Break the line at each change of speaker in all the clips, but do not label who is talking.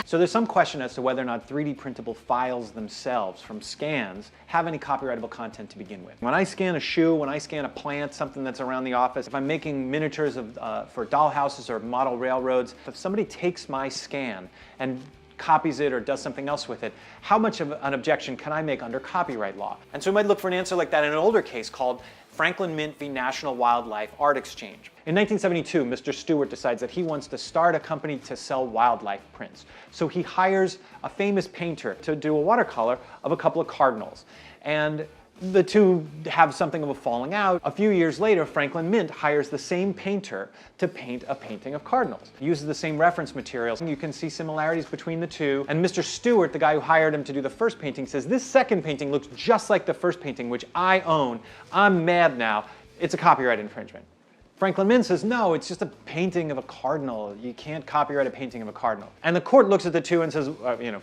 So there's some question as to whether or not 3D printable files themselves from scans have any copyrightable content to begin with. When I scan a shoe, when I scan a plant, something that's around the office, if I'm making miniatures for dollhouses or model railroads, if somebody takes my scan and copies it or does something else with it, how much of an objection can I make under copyright law? And so we might look for an answer like that in an older case called Franklin Mint v. National Wildlife Art Exchange. In 1972, Mr. Stewart decides that he wants to start a company to sell wildlife prints. So he hires a famous painter to do a watercolor of a couple of cardinals. And the two have something of a falling out. A few years later, Franklin Mint hires the same painter to paint a painting of cardinals. He uses the same reference materials. You can see similarities between the two. And Mr. Stewart, the guy who hired him to do the first painting, says, "This second painting looks just like the first painting, which I own. I'm mad now. It's a copyright infringement." Franklin Mint says, "No, it's just a painting of a cardinal. You can't copyright a painting of a cardinal." And the court looks at the two and says,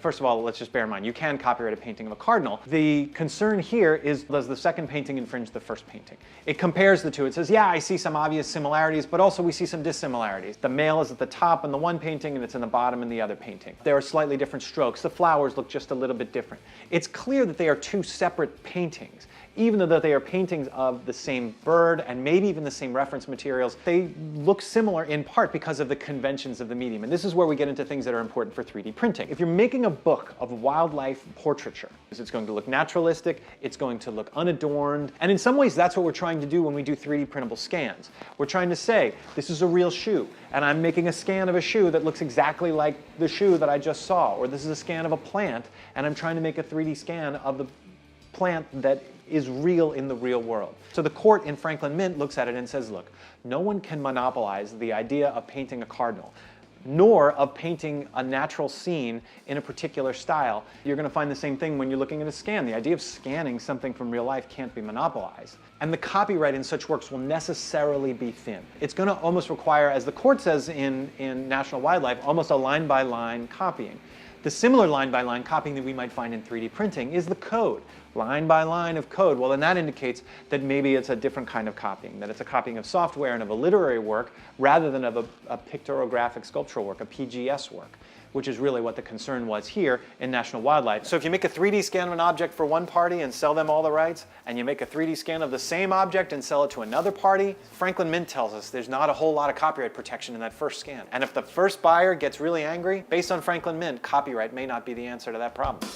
first of all, let's just bear in mind, you can copyright a painting of a cardinal. The concern here is, does the second painting infringe the first painting? It compares the two. It says, yeah, I see some obvious similarities, but also we see some dissimilarities. The male is at the top in the one painting and it's in the bottom in the other painting. There are slightly different strokes. The flowers look just a little bit different. It's clear that they are two separate paintings. Even though they are paintings of the same bird and maybe even the same reference materials, they look similar in part because of the conventions of the medium. And this is where we get into things that are important for 3D printing. If you're making a book of wildlife portraiture, it's going to look naturalistic, it's going to look unadorned, and in some ways that's what we're trying to do when we do 3D printable scans. We're trying to say, this is a real shoe, and I'm making a scan of a shoe that looks exactly like the shoe that I just saw, or this is a scan of a plant, and I'm trying to make a 3D scan of the plant that is real in the real world. So the court in Franklin Mint looks at it and says, look, no one can monopolize the idea of painting a cardinal, nor of painting a natural scene in a particular style. You're going to find the same thing when you're looking at a scan. The idea of scanning something from real life can't be monopolized. And the copyright in such works will necessarily be thin. It's going to almost require, as the court says in National Wildlife, almost a line-by-line copying. The similar line-by-line copying that we might find in 3D printing is the code. Line by line of code. Well, then that indicates that maybe it's a different kind of copying, that it's a copying of software and of a literary work rather than of a pictographic sculptural work, a PGS work, which is really what the concern was here in National Wildlife. So if you make a 3D scan of an object for one party and sell them all the rights, and you make a 3D scan of the same object and sell it to another party, Franklin Mint tells us there's not a whole lot of copyright protection in that first scan. And if the first buyer gets really angry, based on Franklin Mint, copyright may not be the answer to that problem.